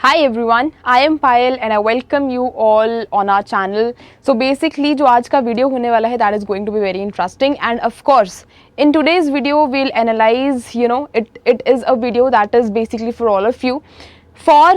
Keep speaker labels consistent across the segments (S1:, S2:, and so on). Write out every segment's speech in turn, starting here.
S1: Hi everyone, I am Payal and I welcome you all on our channel. So basically जो आज का video होने वाला है that is going to be very interesting and of course in today's video we'll analyze it is a video that is basically for all of you for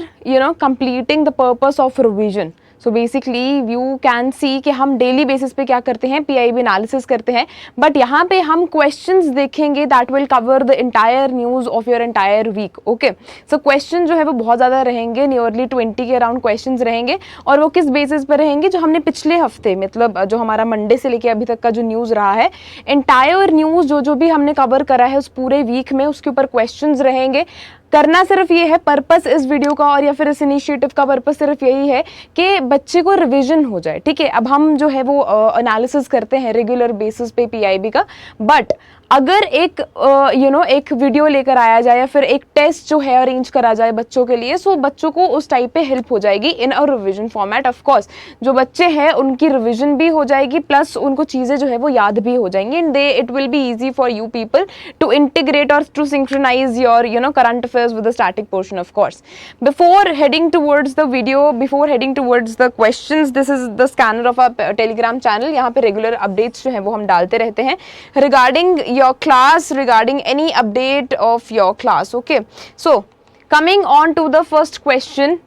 S1: completing the purpose of revision. So basically you can सी कि हम daily basis पे क्या करते हैं, PIB analysis करते हैं, but यहाँ पे हम क्वेश्चंस देखेंगे that will cover the entire news of your entire week. Okay, so question जो है वो बहुत ज़्यादा रहेंगे, नियरली 20 के अराउंड क्वेश्चंस रहेंगे और वो किस बेसिस पर रहेंगे, जो हमने पिछले हफ्ते मतलब जो हमारा मंडे से लेके अभी तक का जो न्यूज़ रहा है, इंटायर न्यूज़ जो भी हमने कवर करा है उस पूरे वीक में उसके ऊपर क्वेश्चंस रहेंगे. करना सिर्फ ये है, पर्पस इस वीडियो का और या फिर इस इनिशिएटिव का पर्पस सिर्फ यही है कि बच्चे को रिवीजन हो जाए. ठीक है, अब हम जो है वो एनालिसिस करते हैं रेगुलर बेसिस पे पीआईबी का, बट अगर एक एक वीडियो लेकर आया जाए या फिर एक टेस्ट जो है अरेंज करा जाए बच्चों के लिए, सो बच्चों को उस टाइप पे हेल्प हो जाएगी in a revision format. Of course जो बच्चे हैं उनकी रिवीजन भी हो जाएगी प्लस उनको चीज़ें जो है वो याद भी हो जाएंगी and they it will be easy for you people to integrate और to synchronise your current affairs with the static portion. Of course, before heading towards the video, before heading towards the questions, this is the scanner of our telegram channel. यहाँ पे regular updates जो हैं वो हम डालते रहते हैं regarding your class, regarding any update of your class. Okay, so coming on to the first question.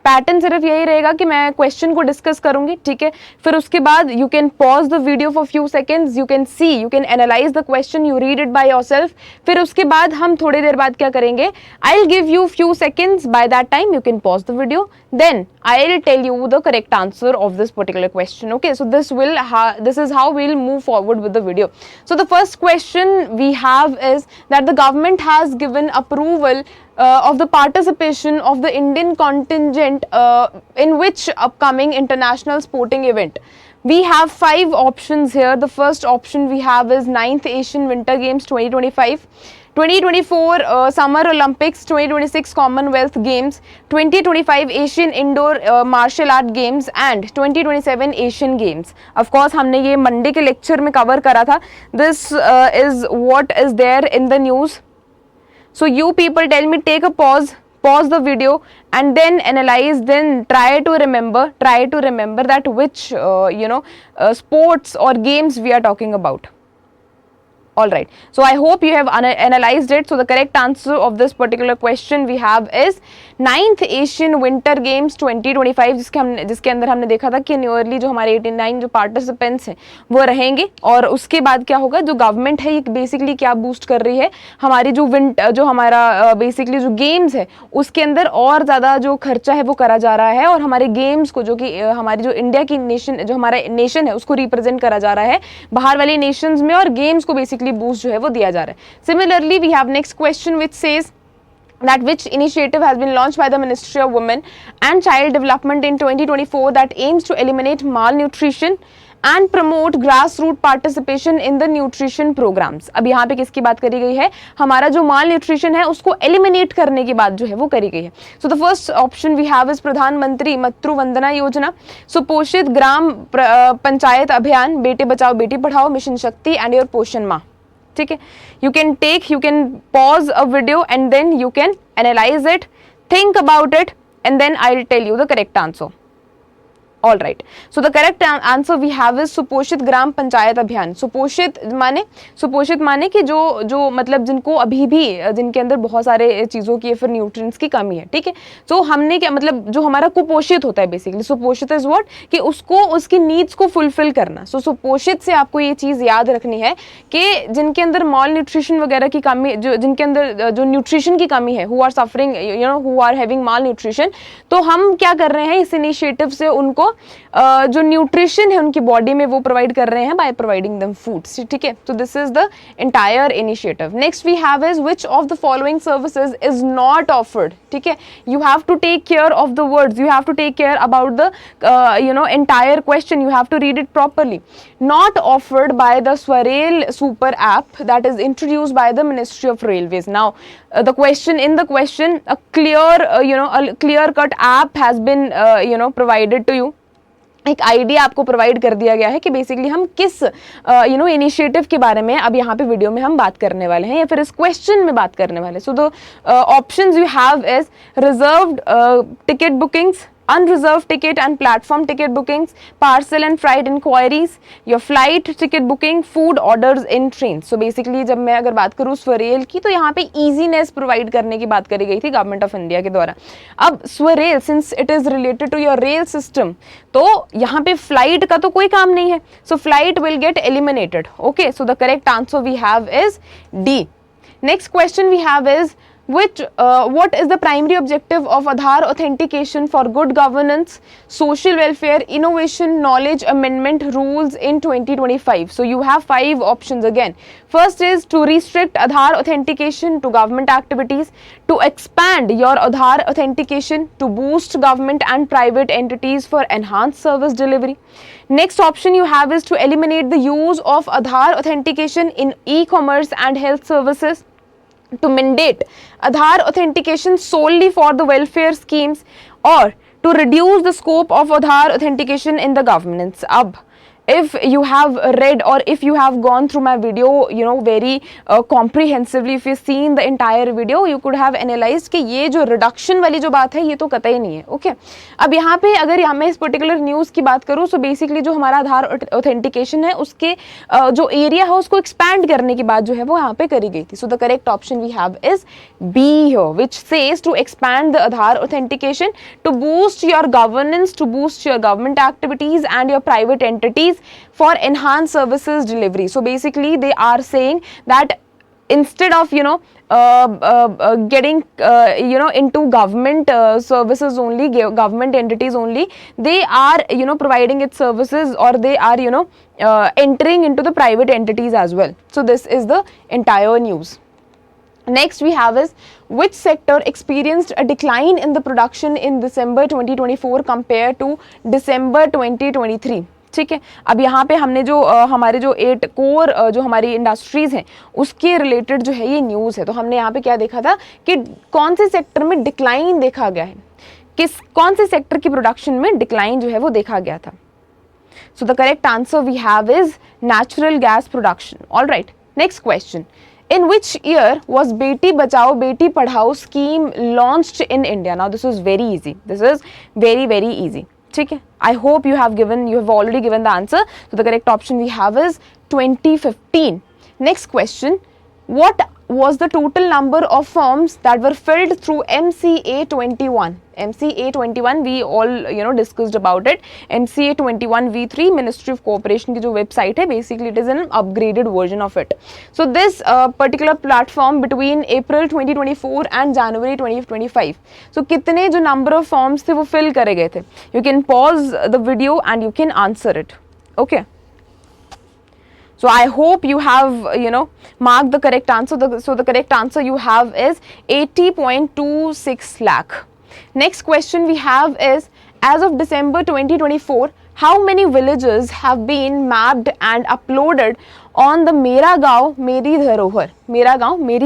S1: Pattern सिर्फ यही रहेगा कि मैं क्वेश्चन को डिस्कस करूंगी, ठीक है, फिर उसके बाद you can pause the video for few seconds, you can see, you can analyse the question, you read it by yourself. फिर उसके बाद हम थोड़ी देर बाद क्या करेंगे, I will give you few seconds, by that time you can pause the video, then I will tell you the correct answer of this particular question. Okay, so this is how we'll move forward with the video. So the first question we have is that the government has given approval of the participation of the Indian contingent in which upcoming international sporting event. We have 5 options here. The first option we have is 9th Asian Winter Games 2025. 2024 Summer Olympics, 2026 Commonwealth Games, 2025 Asian Indoor Martial Art Games and 2027 Asian Games. Of course हमने ये Monday के lecture में cover करा था. This is what is there in the news. So you people tell me, take a pause the video and then analyze, then try to remember that which sports or games we are talking about. All right, so I hope you have analyzed it. So the correct answer of this particular question we have is 9th Asian Winter Games 2025, जिसके अंदर हमने देखा था कि nearly जो हमारे 89 जो participants हैं वो रहेंगे और उसके बाद क्या होगा, जो गवर्नमेंट है ये बेसिकली क्या बूस्ट कर रही है, हमारी जो हमारा बेसिकली जो गेम्स है उसके अंदर और ज़्यादा जो खर्चा है वो करा जा रहा है और हमारे गेम्स को जो कि हमारी जो इंडिया की नेशन, जो हमारा नेशन है उसको रिप्रेजेंट करा जा रहा है बाहर वाली नेशंस में और गेम्स को बेसिकली बूस्ट जो है वो दिया जा रहा है. Similarly we have next question which says that which initiative has been launched by the Ministry of Women and Child Development in 2024 that aims to eliminate malnutrition and promote grassroots participation in the nutrition programs. अब यहाँ पे किसकी बात करी गई है, हमारा जो माल न्यूट्रिशन है उसको एलिमिनेट करने की बात जो है वो करी गई है. So the first option we have is Pradhan Mantri Matru Vandana Yojana, सुपोषित ग्राम पंचायत अभियान, बेटे बचाओ बेटी पढ़ाओ, मिशन शक्ति एंड योर पोषण माह. ठीक है, you can pause a video and then you can analyze it, think about it and then I'll tell you the correct answer. All right, so the correct answer we have is सुपोषित ग्राम पंचायत अभियान. सुपोषित माने कि जो मतलब जिनको अभी भी जिनके अंदर बहुत सारे चीज़ों की फिर न्यूट्रिएंट्स की कमी है. ठीक है, तो हमने क्या मतलब जो हमारा कुपोषित होता है बेसिकली, सुपोषित इज व्हाट कि उसको उसकी नीड्स को फुलफिल करना. सो सुपोषित से आपको ये चीज़ याद रखनी है कि जिनके अंदर मॉल न्यूट्रिशन वगैरह की कमी, जो जिनके अंदर जो न्यूट्रिशन की कमी है, who are suffering who are having malnutrition, तो हम क्या कर रहे हैं इस इनिशिएटिव से उनको जो न्यूट्रिशन है उनकी बॉडी में वो प्रोवाइड कर रहे हैं बाय प्रोवाइडिंग देम फूड्स. ठीक है, तो this is the entire initiative. Next we have is which of the following services is not offered. ठीक है, you have to take care of the words, you have to take care about the entire question, you have to read it properly. Not offered by the SwaRail super app that is introduced by the ministry of railways. Now the question a clear cut app has been provided to you एक idea आपको provide कर दिया गया है कि basically हम किस initiative के बारे में अब यहाँ पे वीडियो में हम बात करने वाले हैं या फिर इस क्वेश्चन में बात करने वाले हैं. So the options you have is reserved ticket bookings, unreserved ticket and platform ticket bookings, parcel and freight inquiries, your flight ticket booking, food orders in train. So basically जब मैं अगर बात करूँ स्वरेल की तो यहाँ पे easiness प्रोवाइड करने की बात करी गई थी गवर्नमेंट ऑफ इंडिया के द्वारा. अब SwaRail since it is related to your rail system, तो यहाँ पे फ्लाइट का तो कोई काम नहीं है, so flight will get eliminated. Okay, so the correct answer we have is D. Next question we have is what is the primary objective of Aadhaar authentication for good governance, social welfare, innovation, knowledge amendment rules in 2025? So you have 5 options again. First is to restrict Aadhaar authentication to government activities, to expand your Aadhaar authentication, to boost government and private entities for enhanced service delivery. Next option you have is to eliminate the use of Aadhaar authentication in e-commerce and health services, to mandate Aadhaar authentication solely for the welfare schemes, or to reduce the scope of Aadhaar authentication in the governance. Ab if you have read or if you have gone through my video very comprehensively, if you've seen the entire video, you could have analyzed कि ये जो reduction वाली जो बात है ये तो कतई नहीं है. ओके, अब यहाँ पे अगर मैं इस पर्टिकुलर न्यूज़ की बात करूँ, सो बेसिकली जो हमारा आधार ऑथेंटिकेशन है उसके जो एरिया है उसको एक्सपैंड करने की बात जो है वो यहाँ पे करी गई थी. So the correct option we have is B here, which says to expand the Aadhaar authentication to boost your governance, to boost your government activities and your private entities for enhanced services delivery. So basically they are saying that instead of getting into government services only, government entities only, they are providing its services, or they are entering into the private entities as well. So this is the entire news. Next we have is which sector experienced a decline in the production in December 2024 compared to December 2023. ठीक है, अब यहाँ पे हमने जो हमारे जो 8 core जो हमारी इंडस्ट्रीज हैं उसके रिलेटेड जो है ये न्यूज़ है. तो हमने यहाँ पे क्या देखा था कि कौन से सेक्टर में डिक्लाइन देखा गया है, कौन से सेक्टर की प्रोडक्शन में डिक्लाइन जो है वो देखा गया था. So the correct answer we have is natural gas production. All right, next question. In which year was Beti Bachao Beti Padhao scheme launched in India? Now this is very easy. This is very easy. ठीक है, I hope you have already given the answer. So the correct option we have is 2015. Next question. What was the total number of forms that were filled through MCA 21? MCA 21 we all discussed about it. MCA 21 V3 Ministry of Cooperation की जो website है, basically it is an upgraded version of it. So this particular platform between April 2024 and January 2025. So कितने जो number of forms थे वो fill करे गए थे? You can pause the video and you can answer it. Okay. So I hope you have marked the correct answer. So the correct answer you have is 80.26 lakh. Next question we have is, as of December 2024, how many villages have been mapped and uploaded on the Mera Gaon Meri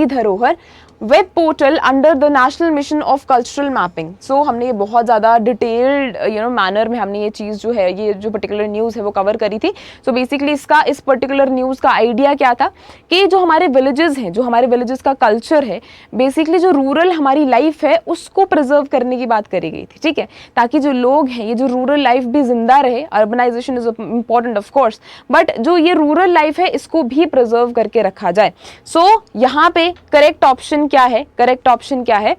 S1: Dharohar web portal under the national mission of cultural mapping. So हमने ये बहुत ज़्यादा detailed manner में हमने ये चीज़ जो है, ये जो पर्टिकुलर न्यूज़ है वो कवर करी थी. सो बेसिकली इस पर्टिकुलर न्यूज़ का आइडिया क्या था कि जो हमारे विलेजेस हैं, जो हमारे विलेजेस का कल्चर है, बेसिकली जो रूरल हमारी लाइफ है उसको प्रिजर्व करने की बात करी गई थी. ठीक है, ताकि जो लोग हैं, ये जो रूरल लाइफ भी जिंदा रहे. Urbanisation is important of course, but जो ये रूरल लाइफ है इसको भी प्रिजर्व करके रखा जाए. सो यहाँ पे करेक्ट ऑप्शन क्या है? करेक्ट ऑप्शन क्या है?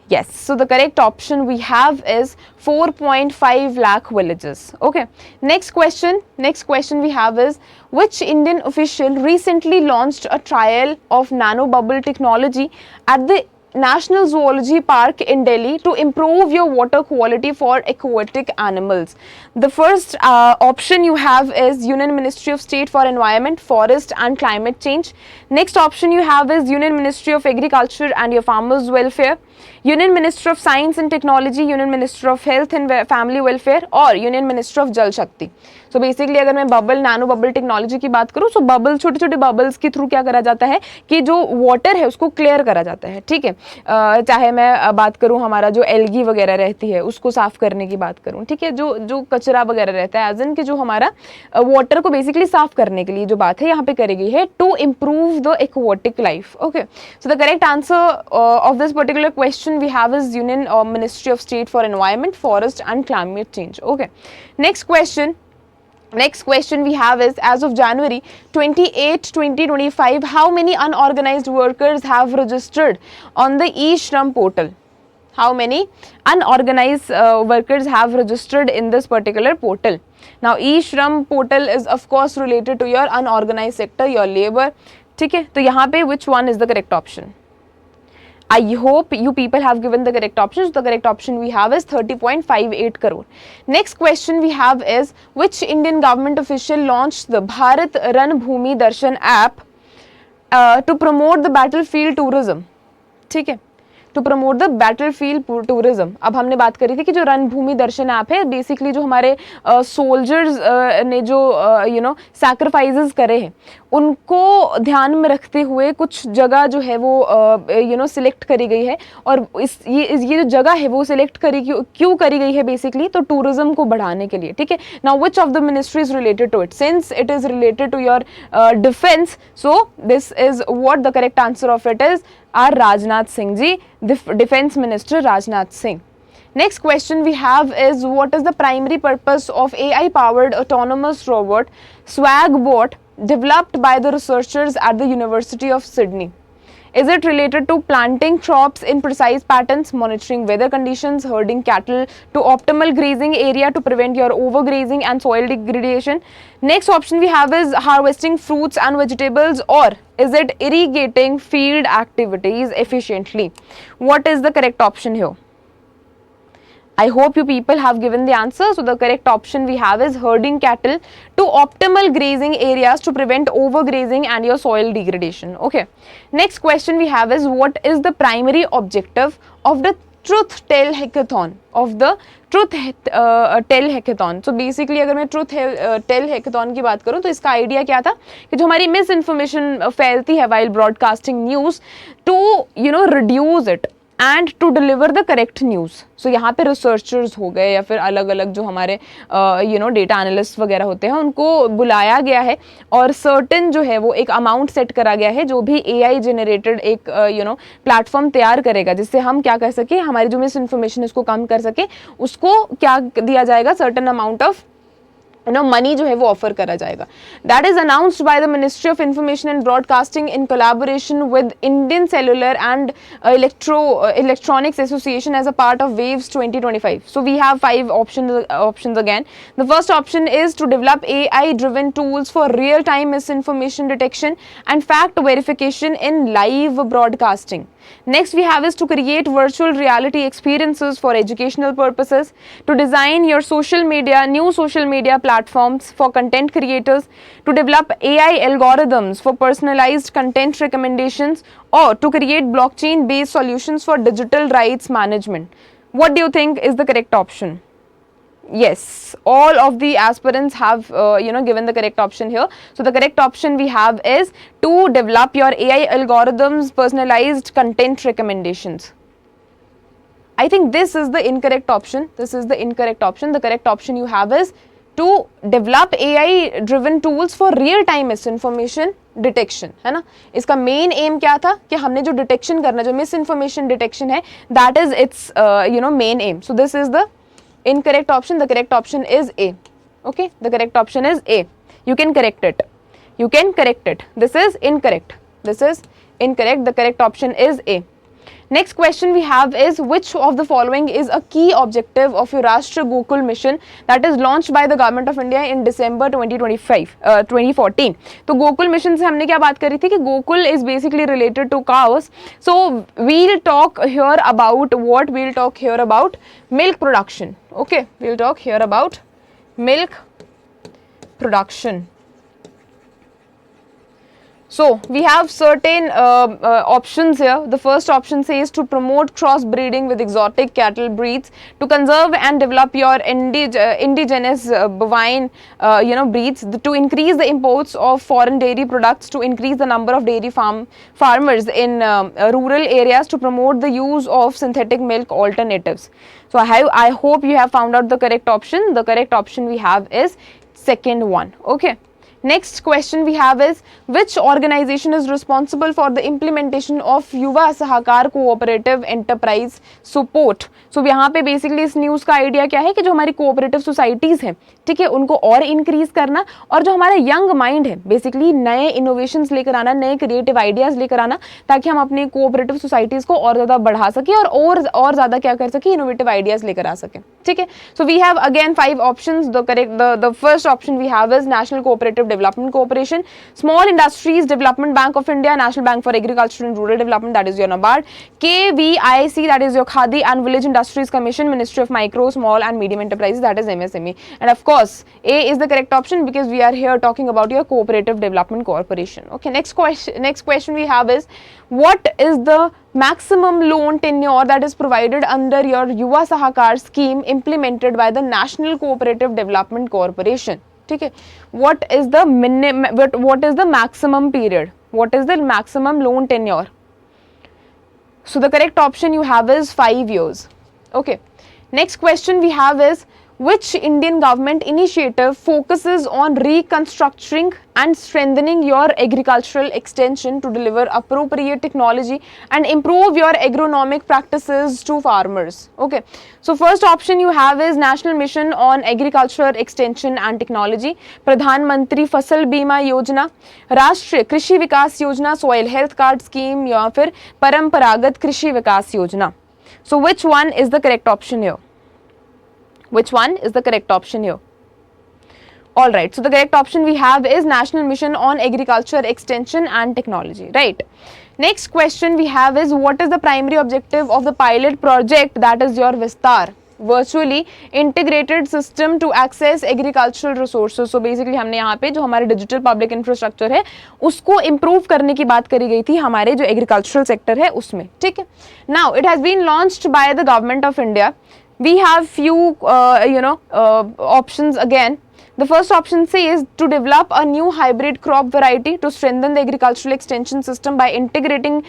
S1: Yes, so the correct option we have is 4.5 lakh villages. Okay, next question we have is, which Indian official recently launched a trial of nanobubble technology at the National Zoology Park in Delhi to improve your water quality for aquatic animals? The first option you have is Union Ministry of State for Environment, Forest and Climate Change. Next option you have is Union Ministry of Agriculture and your Farmers Welfare, Union Ministry of Science and Technology, Union Ministry of Health and Family Welfare, or Union Ministry of Jal Shakti. So basically अगर मैं bubble, nano bubble technology की बात करूँ, सो bubble, छोटे छोटे bubbles के through क्या करा जाता है कि जो वाटर है उसको क्लियर करा जाता है, ठीक है। चाहे मैं बात करूँ हमारा जो एल्गी वगैरह रहती है उसको साफ करने की बात करूँ, ठीक है, जो जो कचरा वगैरह रहता है, एज इन कि जो हमारा वाटर को बेसिकली साफ करने के लिए जो बात है यहाँ पे करी गई है, to improve the aquatic life. Okay, so the correct answer of this particular question we have is union ministry of state for environment, forest and climate change. Okay, next question we have is, as of January 28, 2025, how many unorganized workers have registered on the e-Shram portal? How many unorganized workers have registered in this particular portal? Now e-Shram portal is of course related to your unorganized sector, your labor, ठीक है। तो यहाँ पे which one is the correct option? I hope you people have given the correct options. The correct option we have is 30.58 crore. Next question we have is, which Indian government official launched the Bharat Ranbhoomi Darshan app to promote the battlefield tourism? ठीक है, to promote the battlefield tourism. अब हमने बात करी थी कि जो रणभूमि दर्शन ऐप है, बेसिकली जो हमारे सोल्जर्स ने जो सैक्रिफाइसेस करे हैं उनको ध्यान में रखते हुए कुछ जगह जो है वो सिलेक्ट करी गई है। और ये जो जगह है वो सिलेक्ट करी क्यों करी गई है, बेसिकली तो टूरिज्म को बढ़ाने के लिए, ठीक है। Now which of the ministries related to it? Since it is related to your defence, so this is what the correct answer of it is our Rajnath Singh ji, the Defense Minister Rajnath Singh. Next question we have is, what is the primary purpose of AI-powered autonomous robot SwagBot developed by the researchers at the University of Sydney? Is it related to planting crops in precise patterns, monitoring weather conditions, herding cattle to optimal grazing area to prevent your overgrazing and soil degradation? Next option we have is harvesting fruits and vegetables, or is it irrigating field activities efficiently? What is the correct option here? I hope you people have given the answer. So the correct option we have is herding cattle to optimal grazing areas to prevent overgrazing and your soil degradation. Okay. Next question we have is, what is the primary objective of the Truth Tell Hackathon? Of the Truth Tell Hackathon. So basically अगर मैं Truth Tell Hackathon की बात करूँ तो इसका idea क्या था कि जो हमारी मिस इन्फॉर्मेशन फैलती है while broadcasting news, to reduce it and to deliver the correct news. So यहाँ पे रिसर्चर्स हो गए या फिर अलग अलग जो हमारे डेटा एनालिस्ट वगैरह होते हैं उनको बुलाया गया है, और सर्टेन जो है वो एक अमाउंट सेट करा गया है जो भी AI जनरेटेड एक प्लेटफॉर्म तैयार करेगा, जिससे हम क्या कर सके, हमारी जो मिस इन्फॉर्मेशन उसको कम कर सके, उसको क्या दिया जाएगा, सर्टेन अमाउंट ऑफ मनी जो है वो ऑफर करा जाएगा। That is announced by the ministry of information and broadcasting in collaboration with Indian cellular and electronics association as a part of waves 2025. So we have 5 options again. The first option is to develop AI driven tools for real time misinformation detection and fact verification in live broadcasting. Next we have is to create virtual reality experiences for educational purposes, to design your new social media platforms for content creators, to develop AI algorithms for personalized content recommendations, or to create blockchain based solutions for digital rights management. What do you think is the correct option? Yes, all of the aspirants have given the correct option here. So the correct option we have is to develop your AI algorithms, personalized content recommendations. I think this is the incorrect option. This is the incorrect option. The correct option you have is to develop AI driven tools for real time misinformation detection, है ना। इसका main M क्या था कि हमने जो detection करना, जो मिस इन्फॉर्मेशन डिटेक्शन है, that is it's main M. So this is the incorrect option. The correct option is A. Okay, the correct option is A. You can correct it. You can correct it. This is incorrect. This is incorrect. The correct option is A. Next question we have is, which of the following is a key objective of your Rashtra Gokul mission that is launched by the government of India in December 2014. तो Gokul mission से हमने क्या बात करी थी कि Gokul is basically related to cows. So we'll talk here about what? We'll talk here about milk production. Okay, we'll talk here about milk production. So we have certain options here. The first option says to promote cross breeding with exotic cattle breeds, to conserve and develop your indigenous bovine breeds, to increase the imports of foreign dairy products, to increase the number of dairy farmers in rural areas, to promote the use of synthetic milk alternatives. So I hope you have found out the correct option. The correct option we have is second one. Okay. Next question we have is, which organization is responsible for the implementation of युवा सहकार cooperative enterprise support? सो यहाँ पे basically इस news का idea क्या है कि जो हमारी कोऑपरेटिव सोसाइटीज़ हैं, ठीक है, उनको और इंक्रीज करना, और जो हमारा यंग माइंड है बेसिकली नए इनोवेशंस लेकर आना, नए क्रिएटिव आइडियाज़ लेकर आना, ताकि हम अपने कोऑपरेटिव सोसाइटीज़ को और ज़्यादा बढ़ा सकें और ज़्यादा क्या कर सकें, इनोवेटिव आइडियाज़ लेकर आ सकें. ठीक है. So we have again 5 options. The first option we have is national cooperative development corporation, small industries development bank of India, national bank for agriculture and rural development, that is your NABARD, KVIC, that is your Khadi and Village Industries Commission, Ministry of Micro, Small and Medium Enterprises, that is MSME. And of course, A is the correct option because we are here talking about your Cooperative Development Corporation. Okay, next question we have is, what is the maximum loan tenure that is provided under your Yuva Sahakar scheme implemented by the National Cooperative Development Corporation? ठीक है. What is the maximum period? What is the maximum loan tenure? So the correct option you have is 5 years. Okay. Next question we have is, which Indian government initiative focuses on reconstructing and strengthening your agricultural extension to deliver appropriate technology and improve your agronomic practices to farmers? Okay. So first option you have is National Mission on Agriculture Extension and Technology, Pradhan Mantri Fasal Bima Yojana, राष्ट्रीय कृषि विकास योजना, Soil Health Card Scheme, या फिर परंपरागत कृषि विकास योजना. So which one is the correct option here? Which one is the correct option here? Alright, so the correct option we have is National Mission on Agriculture Extension and Technology, right? Next question we have is, what is the primary objective of the pilot project, that is your Vistar, virtually integrated system to access agricultural resources? So basically हमने यहाँ पे जो हमारे digital public infrastructure है उसको improve करने की बात करी गई थी हमारे जो एग्रीकल्चरल सेक्टर है उसमें. ठीक है. Now it has been launched by the government of India. We have few options again. The first option says to develop a new hybrid crop variety to strengthen the agricultural extension system by integrating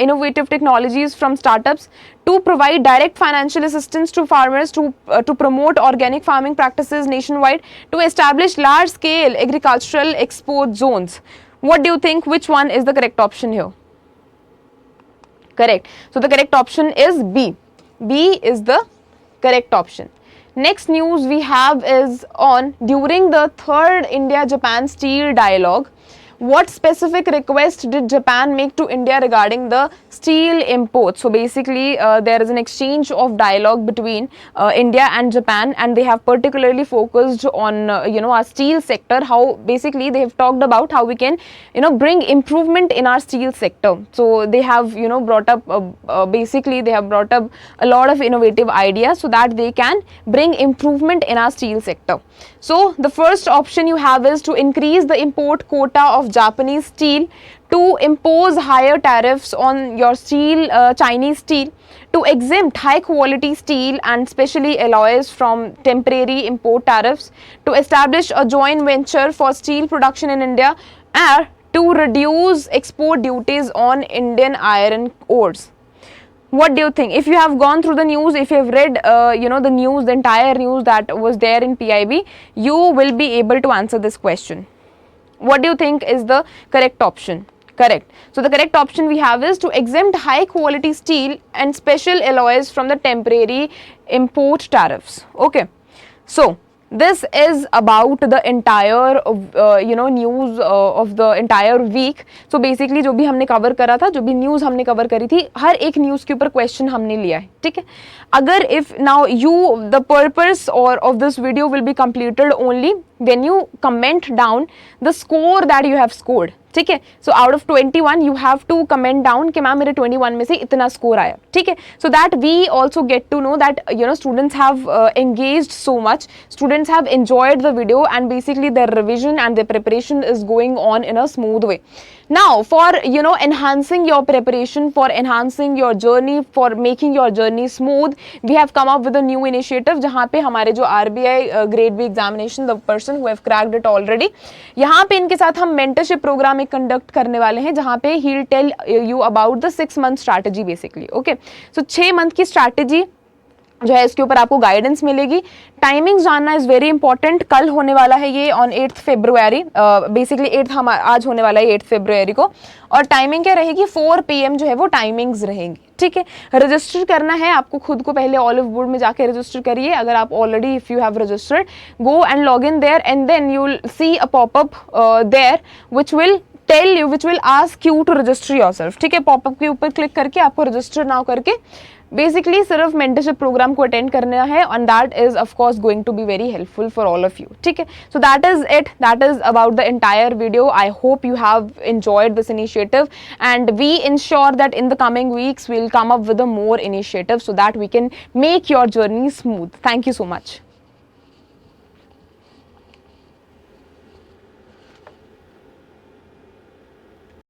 S1: innovative technologies from startups, to provide direct financial assistance to farmers, to promote organic farming practices nationwide, to establish large scale agricultural export zones. What do you think, which one is the correct option here? Correct. So the correct option is B. B is the correct option. Next news we have is on, during the third India-Japan steel dialogue, what specific request did Japan make to India regarding the steel imports? So basically there is an exchange of dialogue between India and Japan, and they have particularly focused on our steel sector, how basically they have talked about how we can bring improvement in our steel sector. So they have brought up basically they have brought up a lot of innovative ideas so that they can bring improvement in our steel sector. So the first option you have is to increase the import quota of Japanese steel, to impose higher tariffs on your steel, Chinese steel, to exempt high quality steel and specially alloys from temporary import tariffs, to establish a joint venture for steel production in India, and to reduce export duties on Indian iron ores. What do you think? If you have gone through the news, if you have read the news, the entire news that was there in PIB, you will be able to answer this question. What do you think is the correct option? Correct. So the correct option we have is to exempt high quality steel and special alloys from the temporary import tariffs. Okay. So this is about the entire news of the entire week. So basically जो भी हमने cover करा था, जो भी news हमने cover करी थी, हर एक news के ऊपर question हमने लिया है. ठीक है. अगर if now the purpose of this video will be completed only when you comment down the score that you have scored. ठीक है. So out of 21 you have to comment down कि मैम मेरे 21 में से इतना score आया. ठीक है. So that we also get to know that students have engaged so much, students have enjoyed the video, and basically their revision and their preparation is going on in a smooth way. Now, for enhancing your preparation, for enhancing your journey, for making your journey smooth, we have come up with a new initiative जहाँ पे हमारे जो RBI grade B examination, the person who have cracked it already, यहाँ पे इनके साथ हम mentorship program एक conduct करने वाले हैं जहाँ पे he'll tell you about the 6 month strategy basically. Okay, so 6 month की strategy जो है इसके ऊपर आपको गाइडेंस मिलेगी. टाइमिंग्स जानना इज वेरी इंपॉर्टेंट. कल होने वाला है ये ऑन 8 फरवरी, बेसिकली 8 हम आज होने वाला है 8 फरवरी को. और टाइमिंग क्या रहेगी, 4 PM जो है वो टाइमिंग्स रहेंगी. ठीक है, रजिस्टर करना है आपको खुद को. पहले ऑलिव वुड में जाके रजिस्टर करिए. अगर आप already if you have registered, go and log in there and then you will see a popup there which will tell you, which will ask you to register yourself. ठीक है, popup के ऊपर click करके आपको register now करके basically सिर्फ mentorship programme को attend करना है. And that is of course going to be very helpful for all of you. ठीक है, so that is it. That is about the entire video. I hope you have enjoyed this initiative, and we ensure that in the coming weeks we'll come up with a more initiative so that we can make your journey smooth. Thank you so much.